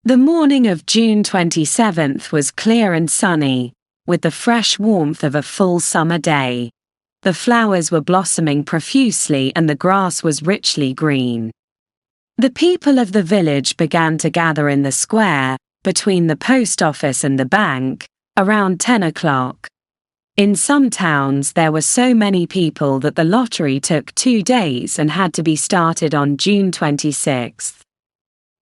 The morning of June 27th was clear and sunny, with the fresh warmth of a full summer day. The flowers were blossoming profusely and the grass was richly green. The people of the village began to gather in the square, between the post office and the bank, around 10 o'clock. In some towns there were so many people that the lottery took 2 days and had to be started on June 26th.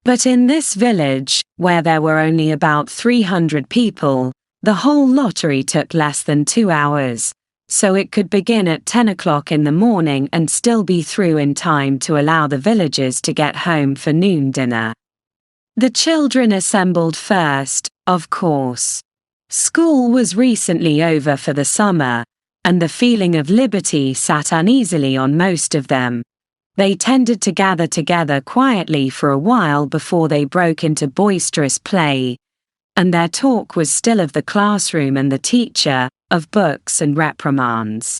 But in this village, where there were only about 300 people, the whole lottery took less than 2 hours, so it could begin at 10 o'clock in the morning and still be through in time to allow the villagers to get home for noon dinner. The children assembled first, of course. School was recently over for the summer, and the feeling of liberty sat uneasily on most of them. They tended to gather together quietly for a while before they broke into boisterous play, and their talk was still of the classroom and the teacher, of books and reprimands.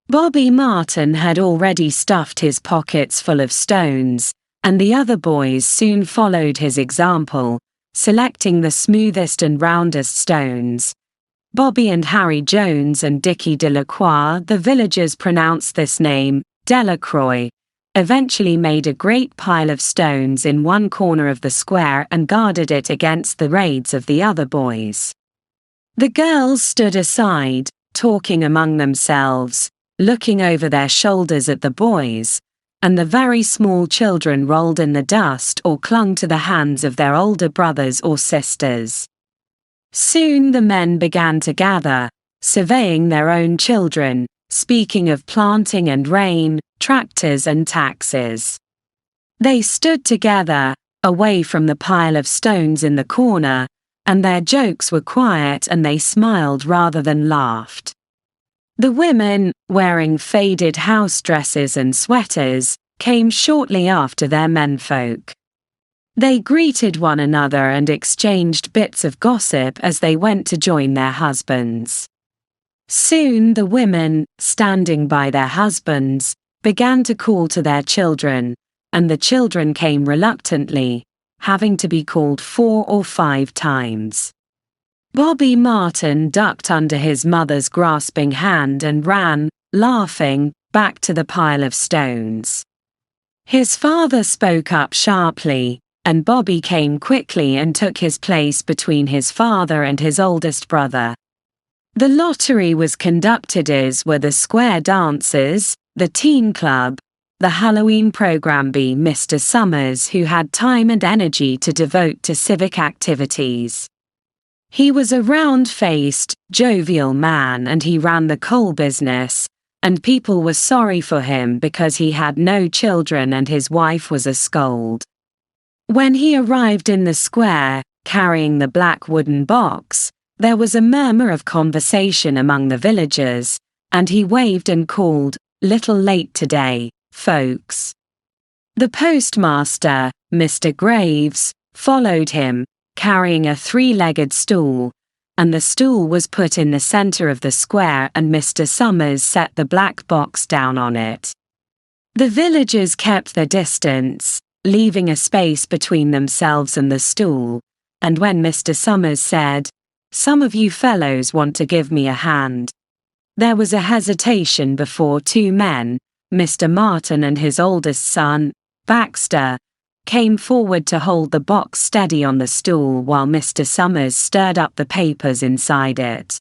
Bobby Martin had already stuffed his pockets full of stones, and the other boys soon followed his example, selecting the smoothest and roundest stones. Bobby and Harry Jones and Dickie Delacroix, the villagers pronounced this name, Delacroix, eventually made a great pile of stones in one corner of the square and guarded it against the raids of the other boys. The girls stood aside, talking among themselves, looking over their shoulders at the boys, and the very small children rolled in the dust or clung to the hands of their older brothers or sisters. Soon the men began to gather, surveying their own children, speaking of planting and rain, tractors and taxes. They stood together, away from the pile of stones in the corner, and their jokes were quiet and they smiled rather than laughed. The women, wearing faded house dresses and sweaters, came shortly after their menfolk. They greeted one another and exchanged bits of gossip as they went to join their husbands. Soon the women, standing by their husbands, began to call to their children, and the children came reluctantly, having to be called 4 or 5 times. Bobby Martin ducked under his mother's grasping hand and ran, laughing, back to the pile of stones. His father spoke up sharply, and Bobby came quickly and took his place between his father and his oldest brother. The lottery was conducted as were the square dances, the teen club, the Halloween program by Mr. Summers, who had time and energy to devote to civic activities. He was a round-faced, jovial man and he ran the coal business, and people were sorry for him because he had no children and his wife was a scold. When he arrived in the square, carrying the black wooden box, there was a murmur of conversation among the villagers, and he waved and called, "Little late today, folks." The postmaster, Mr. Graves, followed him, carrying a 3-legged stool, and the stool was put in the center of the square and Mr. Summers set the black box down on it. The villagers kept their distance, leaving a space between themselves and the stool, and when Mr. Summers said, "Some of you fellows want to give me a hand," there was a hesitation before 2 men, Mr. Martin and his oldest son, Baxter, came forward to hold the box steady on the stool while Mr. Summers stirred up the papers inside it.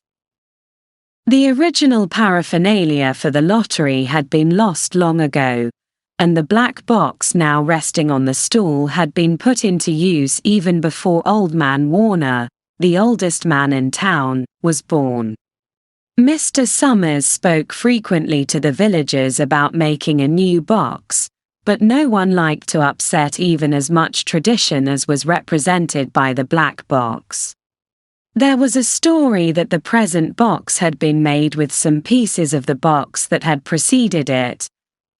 The original paraphernalia for the lottery had been lost long ago, and the black box now resting on the stool had been put into use even before Old Man Warner, the oldest man in town, was born. Mr. Summers spoke frequently to the villagers about making a new box, but no one liked to upset even as much tradition as was represented by the black box. There was a story that the present box had been made with some pieces of the box that had preceded it,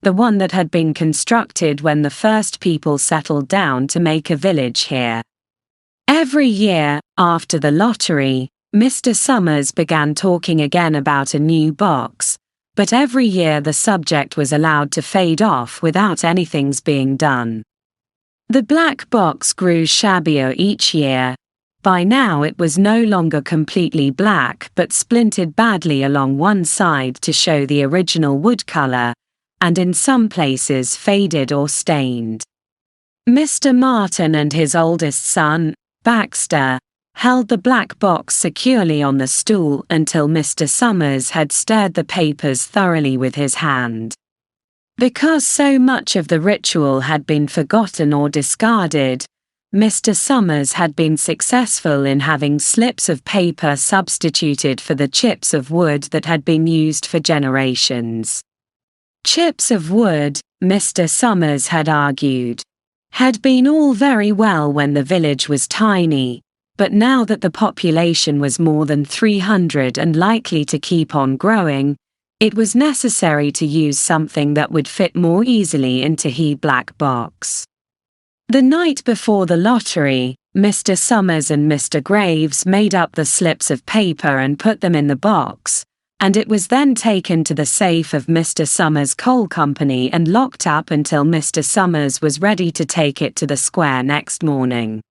the one that had been constructed when the first people settled down to make a village here. Every year, after the lottery, Mr. Summers began talking again about a new box, but every year the subject was allowed to fade off without anything's being done. The black box grew shabbier each year. By now it was no longer completely black but splintered badly along one side to show the original wood color, and in some places faded or stained. Mr. Martin and his oldest son, Baxter, held the black box securely on the stool until Mr. Summers had stirred the papers thoroughly with his hand. Because so much of the ritual had been forgotten or discarded, Mr. Summers had been successful in having slips of paper substituted for the chips of wood that had been used for generations. Chips of wood, Mr. Summers had argued, had been all very well when the village was tiny, but now that the population was more than 300 and likely to keep on growing, it was necessary to use something that would fit more easily into his black box. The night before the lottery, Mr. Summers and Mr. Graves made up the slips of paper and put them in the box, and it was then taken to the safe of Mr. Summers' coal company and locked up until Mr. Summers was ready to take it to the square next morning.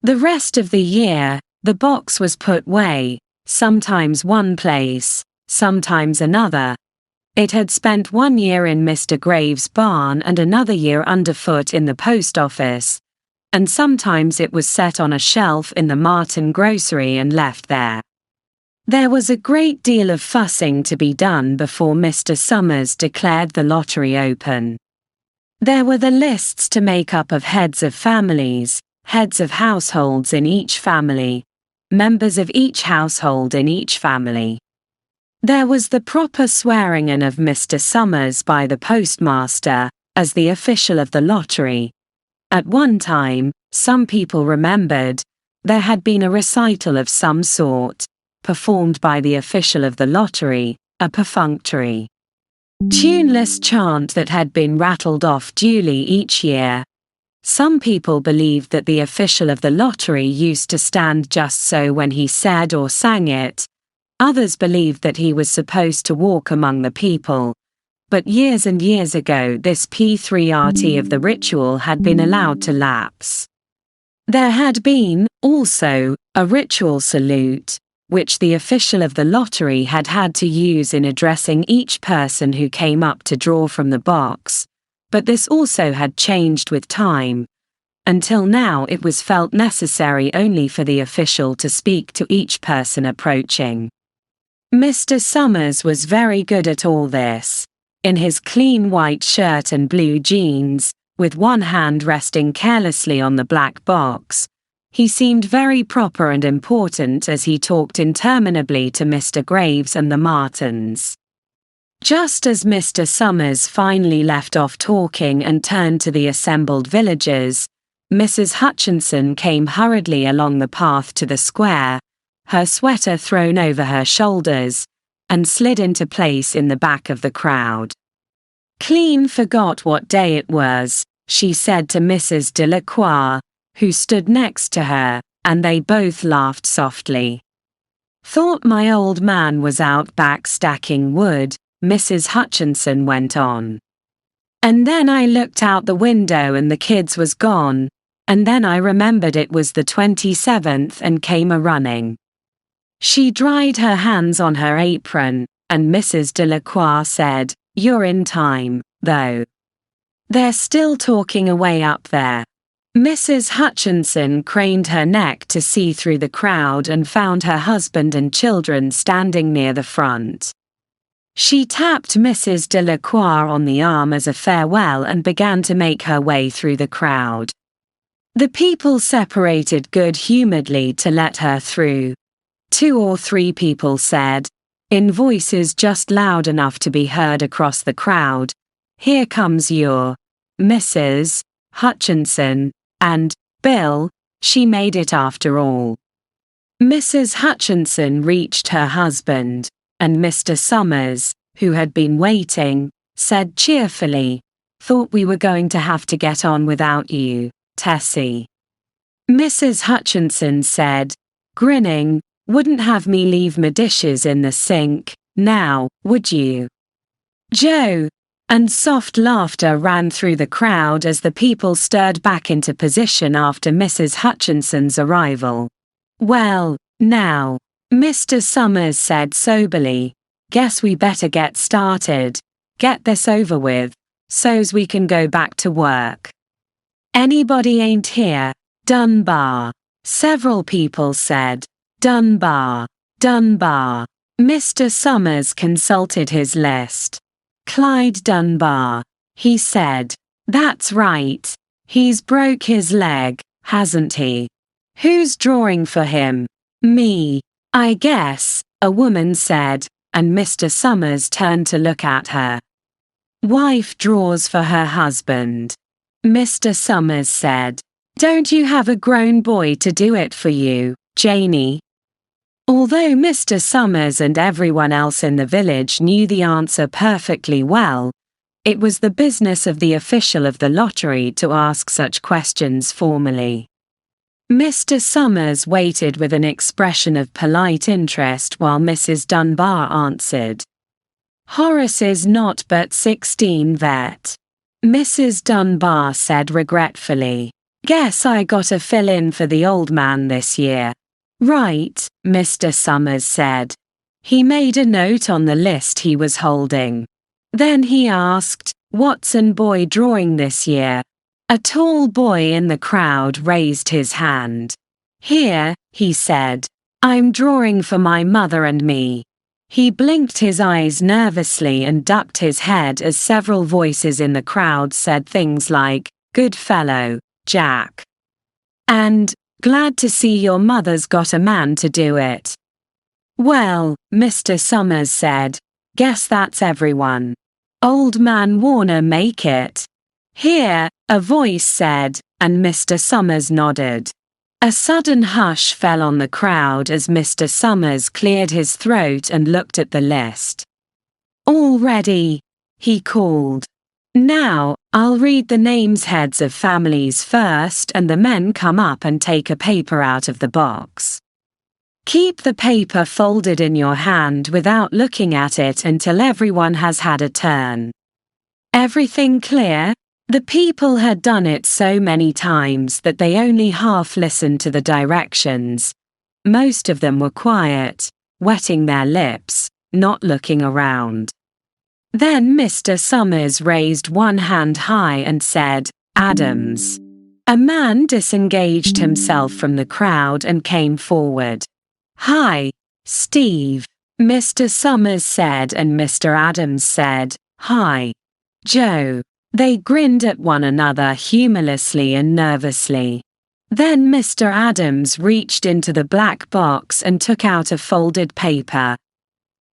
The rest of the year, the box was put away, sometimes one place, sometimes another. It had spent 1 year in Mr. Graves' barn and another year underfoot in the post office, and sometimes it was set on a shelf in the Martin grocery and left there. There was a great deal of fussing to be done before Mr. Summers declared the lottery open. There were the lists to make up of heads of families, heads of households in each family, members of each household in each family. There was the proper swearing-in of Mr. Summers by the postmaster, as the official of the lottery. At one time, some people remembered, there had been a recital of some sort, performed by the official of the lottery, a perfunctory, tuneless chant that had been rattled off duly each year. Some people believed that the official of the lottery used to stand just so when he said or sang it. Others believed that he was supposed to walk among the people, but years and years ago this P3RT of the ritual had been allowed to lapse. There had been, also, a ritual salute, which the official of the lottery had had to use in addressing each person who came up to draw from the box, but this also had changed with time. Until now it was felt necessary only for the official to speak to each person approaching. Mr. Summers was very good at all this. In his clean white shirt and blue jeans, with one hand resting carelessly on the black box, he seemed very proper and important as he talked interminably to Mr. Graves and the Martins. Just as Mr. Summers finally left off talking and turned to the assembled villagers, Mrs. Hutchinson came hurriedly along the path to the square, her sweater thrown over her shoulders, and slid into place in the back of the crowd. "Clean forgot what day it was," she said to Mrs. Delacroix, who stood next to her, and they both laughed softly. "Thought my old man was out back stacking wood," Mrs. Hutchinson went on. "And then I looked out the window and the kids was gone, and then I remembered it was the 27th and came a-running." She dried her hands on her apron, and Mrs. Delacroix said, "You're in time, though. They're still talking away up there." Mrs. Hutchinson craned her neck to see through the crowd and found her husband and children standing near the front. She tapped Mrs. Delacroix on the arm as a farewell and began to make her way through the crowd. The people separated good-humoredly to let her through. 2 or 3 people said, in voices just loud enough to be heard across the crowd, "Here comes your Mrs. Hutchinson," and, "Bill, she made it after all." Mrs. Hutchinson reached her husband, and Mr. Summers, who had been waiting, said cheerfully, "Thought we were going to have to get on without you, Tessie." Mrs. Hutchinson said, grinning, "Wouldn't have me leave my dishes in the sink, now, would you?" "Joe," And soft laughter ran through the crowd as the people stirred back into position after Mrs. Hutchinson's arrival. "Well, now," Mr. Summers said soberly, "guess we better get started. Get this over with, so's we can go back to work." "Anybody ain't here, Dunbar," several people said. "Dunbar, Dunbar." Mr. Summers consulted his list. "Clyde Dunbar," he said. "That's right. He's broke his leg, hasn't he? Who's drawing for him?" "Me, I guess," a woman said, and Mr. Summers turned to look at her. "Wife draws for her husband," Mr. Summers said. "Don't you have a grown boy to do it for you, Janie?" Although Mr. Summers and everyone else in the village knew the answer perfectly well, it was the business of the official of the lottery to ask such questions formally. Mr. Summers waited with an expression of polite interest while Mrs. Dunbar answered. "Horace is not but 16 vet," Mrs. Dunbar said regretfully. "Guess I gotta fill in for the old man this year." "Right," Mr. Summers said. He made a note on the list he was holding. Then he asked, "What's an boy drawing this year?" A tall boy in the crowd raised his hand. "Here," he said. "I'm drawing for my mother and me." He blinked his eyes nervously and ducked his head as several voices in the crowd said things like, "Good fellow, Jack," and "Glad to see your mother's got a man to do it." "Well," Mr. Summers said, "guess that's everyone. Old man Warner make it?" "Here," a voice said, and Mr. Summers nodded. A sudden hush fell on the crowd as Mr. Summers cleared his throat and looked at the list. "All ready," he called. "Now, I'll read the names heads of families first and the men come up and take a paper out of the box. Keep the paper folded in your hand without looking at it until everyone has had a turn. Everything clear?" The people had done it so many times that they only half listened to the directions. Most of them were quiet, wetting their lips, not looking around. Then Mr. Summers raised one hand high and said, "Adams." A man disengaged himself from the crowd and came forward. "Hi, Steve," Mr. Summers said, and Mr. Adams said, "Hi, Joe." They grinned at one another humorlessly and nervously. Then Mr. Adams reached into the black box and took out a folded paper.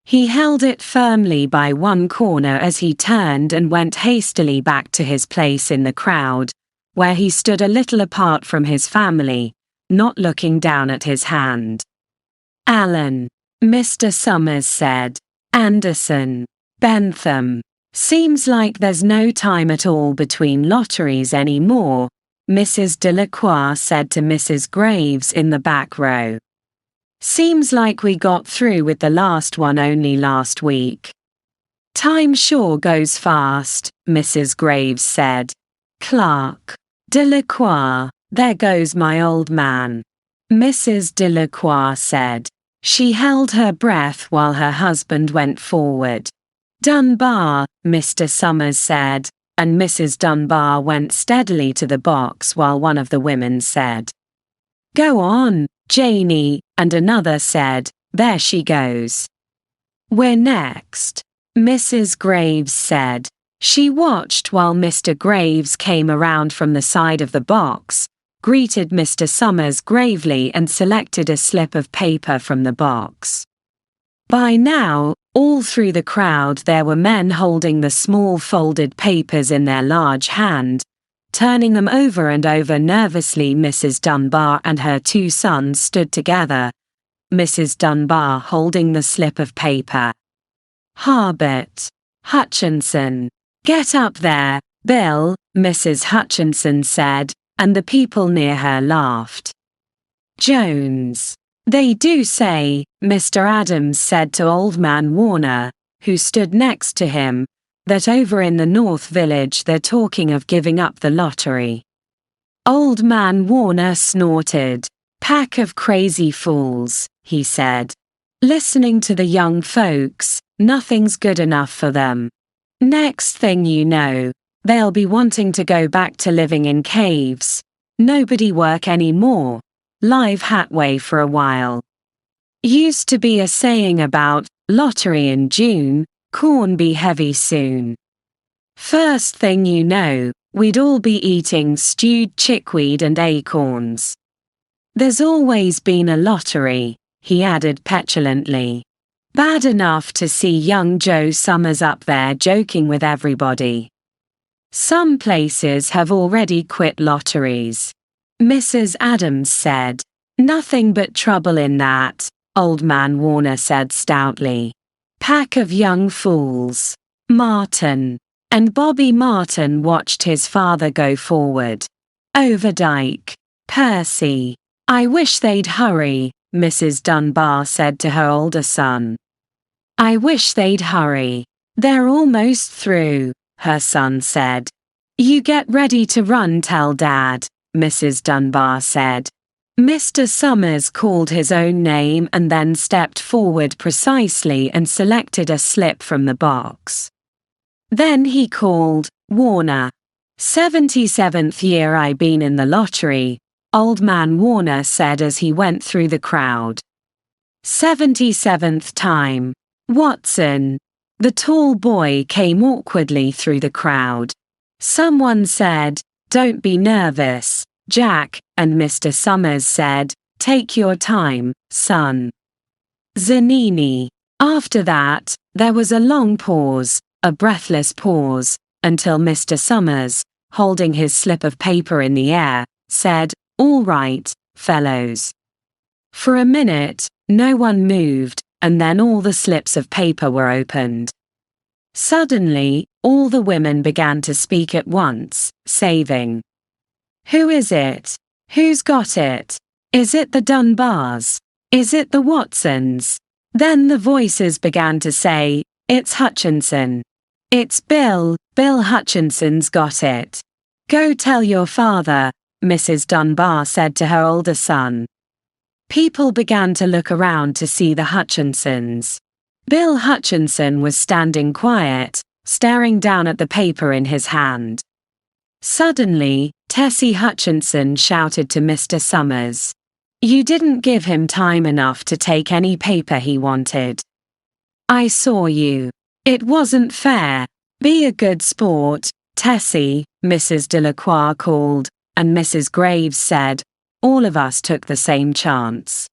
He held it firmly by one corner as he turned and went hastily back to his place in the crowd, where he stood a little apart from his family, not looking down at his hand. "Allen," Mr. Summers said. "Anderson. Bentham. Seems like there's no time at all between lotteries anymore," Mrs. Delacroix said to Mrs. Graves in the back row. "Seems like we got through with the last one only last week." "Time sure goes fast," Mrs. Graves said. "Clark. Delacroix, there goes my old man," Mrs. Delacroix said. She held her breath while her husband went forward. "Dunbar," Mr. Summers said, and Mrs. Dunbar went steadily to the box while one of the women said, "Go on, Janie," and another said, "There she goes." "We're next," Mrs. Graves said. She watched while Mr. Graves came around from the side of the box, greeted Mr. Summers gravely and selected a slip of paper from the box. By now, all through the crowd there were men holding the small folded papers in their large hand, turning them over and over nervously. Mrs. Dunbar and her two sons stood together, Mrs. Dunbar holding the slip of paper. "Harbert. Hutchinson. Get up there, Bill," Mrs. Hutchinson said, and the people near her laughed. "Jones. They do say," Mr. Adams said to Old Man Warner, who stood next to him, that over in the North Village they're talking of giving up the lottery. Old man Warner snorted. Pack of crazy fools, he said. Listening to the young folks, nothing's good enough for them. Next thing you know, they'll be wanting to go back to living in caves. Nobody work anymore. Live Hatway for a while. Used to be a saying about lottery in June, corn be heavy soon. First thing you know, we'd all be eating stewed chickweed and acorns. There's always been a lottery, he added petulantly. Bad enough to see young Joe Summers up there joking with everybody. Some places have already quit lotteries. Mrs. Adams said. Nothing but trouble in that, Old Man Warner said stoutly. Pack of young fools. Martin. And Bobby Martin watched his father go forward. Overdyke. Percy. I wish they'd hurry, Mrs. Dunbar said to her older son. I wish they'd hurry. They're almost through, her son said. You get ready to run, tell Dad, Mrs. Dunbar said. Mr. Summers called his own name and then stepped forward precisely and selected a slip from the box. Then he called, Warner. 77th year I been in the lottery, Old Man Warner said as he went through the crowd. 77th time. Watson. The tall boy came awkwardly through the crowd. Someone said, Don't be nervous, Jack, and Mr. Summers said, Take your time, son. Zanini. After that, there was a long pause, a breathless pause, until Mr. Summers, holding his slip of paper in the air, said, All right, fellows. For a minute, no one moved, and then all the slips of paper were opened. Suddenly, all the women began to speak at once, saving. Who is it? Who's got it? Is it the Dunbars? Is it the Watsons? Then the voices began to say, It's Hutchinson. It's Bill Hutchinson's got it. Go tell your father, Mrs. Dunbar said to her older son. People began to look around to see the Hutchinsons. Bill Hutchinson was standing quiet, staring down at the paper in his hand. Suddenly, Tessie Hutchinson shouted to Mr. Summers. You didn't give him time enough to take any paper he wanted. I saw you. It wasn't fair. Be a good sport, Tessie, Mrs. Delacroix called, and Mrs. Graves said, All of us took the same chance.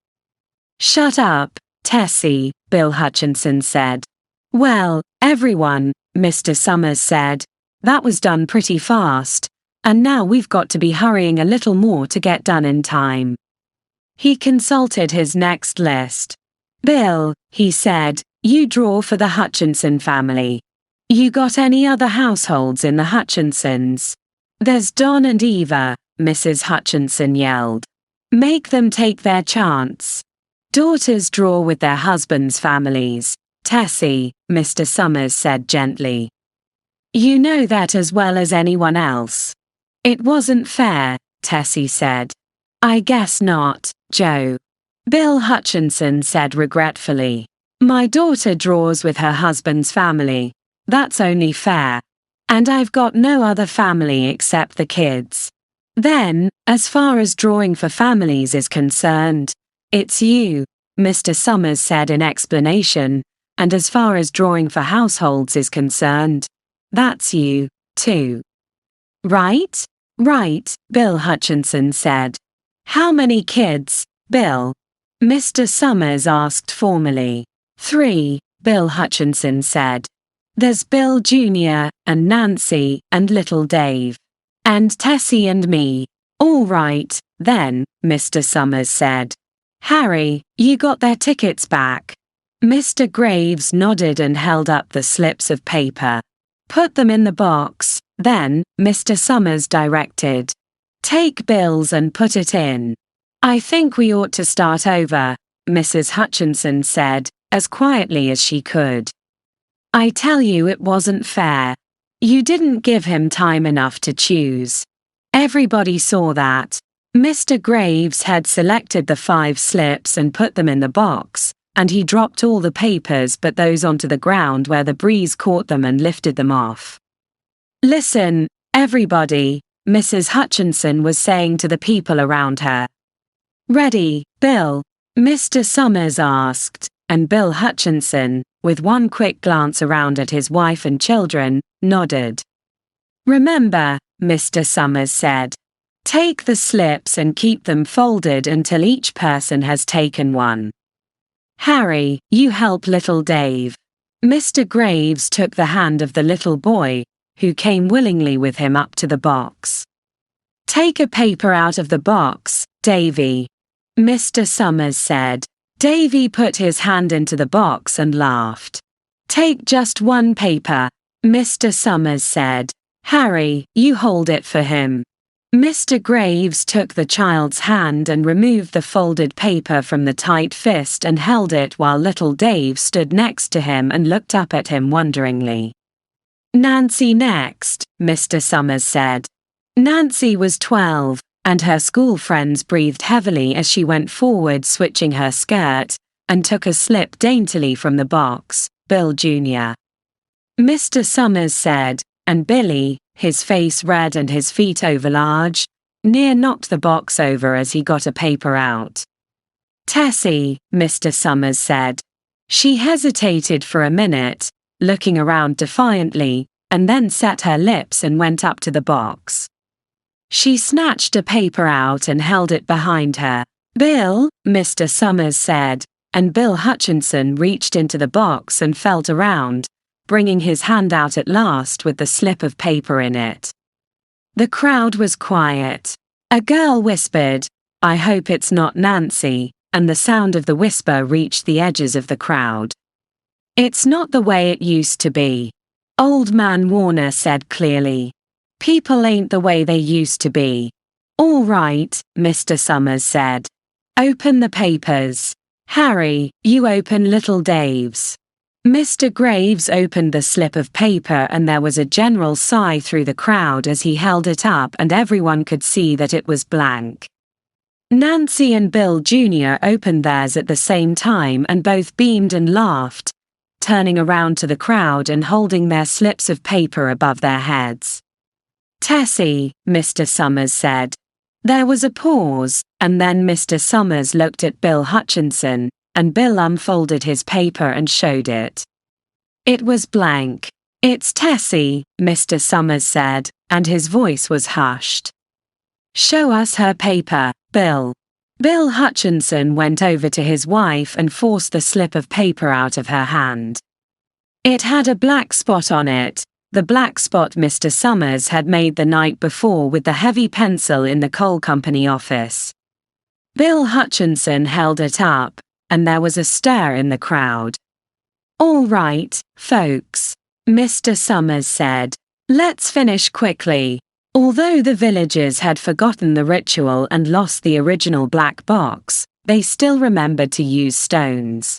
Shut up, Tessie, Bill Hutchinson said. Well, everyone, Mr. Summers said. That was done pretty fast, and now we've got to be hurrying a little more to get done in time. He consulted his next list. Bill, he said, you draw for the Hutchinson family. You got any other households in the Hutchinsons? There's Don and Eva, Mrs. Hutchinson yelled. Make them take their chance. Daughters draw with their husbands' families, Tessie, Mr. Summers said gently. You know that as well as anyone else. It wasn't fair, Tessie said. I guess not, Joe. Bill Hutchinson said regretfully. My daughter draws with her husband's family. That's only fair. And I've got no other family except the kids. Then, as far as drawing for families is concerned, it's you, Mr. Summers said in explanation, and as far as drawing for households is concerned, that's you, too. Right? Right, Bill Hutchinson said. How many kids, Bill? Mr. Summers asked formally. 3, Bill Hutchinson said. There's Bill Jr., and Nancy, and little Dave. And Tessie and me. All right, then, Mr. Summers said. Harry, you got their tickets back. Mr. Graves nodded and held up the slips of paper. Put them in the box, then, Mr. Summers directed. Take Bill's and put it in. I think we ought to start over, Mrs. Hutchinson said, as quietly as she could. I tell you it wasn't fair. You didn't give him time enough to choose. Everybody saw that. Mr. Graves had selected the 5 slips and put them in the box, and he dropped all the papers but those onto the ground where the breeze caught them and lifted them off. Listen, everybody, Mrs. Hutchinson was saying to the people around her. Ready, Bill? Mr. Summers asked, and Bill Hutchinson, with one quick glance around at his wife and children, nodded. Remember, Mr. Summers said. Take the slips and keep them folded until each person has taken one. Harry, you help little Dave. Mr. Graves took the hand of the little boy, who came willingly with him up to the box. Take a paper out of the box, Davy, Mr. Summers said. Davy put his hand into the box and laughed. Take just one paper, Mr. Summers said. Harry, you hold it for him. Mr. Graves took the child's hand and removed the folded paper from the tight fist and held it while little Dave stood next to him and looked up at him wonderingly. Nancy next, Mr. Summers said. Nancy was 12, and her school friends breathed heavily as she went forward switching her skirt, and took a slip daintily from the box, Bill Jr. Mr. Summers said, and Billy, his face red and his feet overlarge, near knocked the box over as he got a paper out. Tessie, Mr. Summers said. She hesitated for a minute, looking around defiantly, and then set her lips and went up to the box. She snatched a paper out and held it behind her. Bill, Mr. Summers said, and Bill Hutchinson reached into the box and felt around, bringing his hand out at last with the slip of paper in it. The crowd was quiet. A girl whispered, I hope it's not Nancy, and the sound of the whisper reached the edges of the crowd. It's not the way it used to be. Old Man Warner said clearly. People ain't the way they used to be. All right, Mr. Summers said. Open the papers. Harry, you open little Dave's. Mr. Graves opened the slip of paper and there was a general sigh through the crowd as he held it up and everyone could see that it was blank. Nancy and Bill Jr. opened theirs at the same time and both beamed and laughed, turning around to the crowd and holding their slips of paper above their heads. Tessie, Mr. Summers said. There was a pause, and then Mr. Summers looked at Bill Hutchinson, and Bill unfolded his paper and showed it. It was blank. It's Tessie, Mr. Summers said, and his voice was hushed. Show us her paper, Bill. Bill Hutchinson went over to his wife and forced the slip of paper out of her hand. It had a black spot on it, the black spot Mr. Summers had made the night before with the heavy pencil in the coal company office. Bill Hutchinson held it up, and there was a stir in the crowd. All right, folks, Mr. Summers said. Let's finish quickly. Although the villagers had forgotten the ritual and lost the original black box, they still remembered to use stones.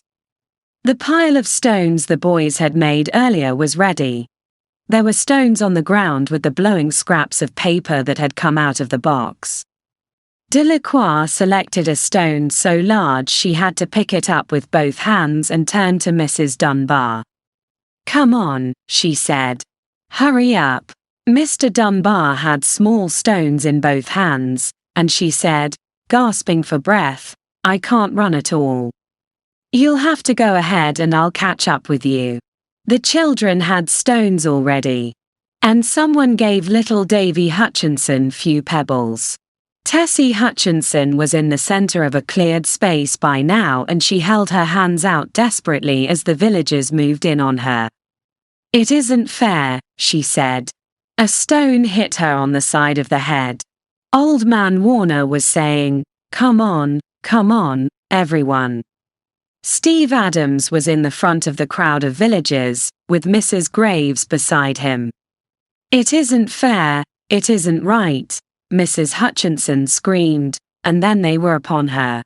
The pile of stones the boys had made earlier was ready. There were stones on the ground with the blowing scraps of paper that had come out of the box. Delacroix selected a stone so large she had to pick it up with both hands and turned to Mrs. Dunbar. Come on, she said. Hurry up. Mr. Dunbar had small stones in both hands, and she said, gasping for breath, I can't run at all. You'll have to go ahead and I'll catch up with you. The children had stones already. And someone gave little Davy Hutchinson few pebbles. Tessie Hutchinson was in the center of a cleared space by now and she held her hands out desperately as the villagers moved in on her. It isn't fair, she said. A stone hit her on the side of the head. Old Man Warner was saying, come on, everyone. Steve Adams was in the front of the crowd of villagers, with Mrs. Graves beside him. It isn't fair, it isn't right, Mrs. Hutchinson screamed, and then they were upon her.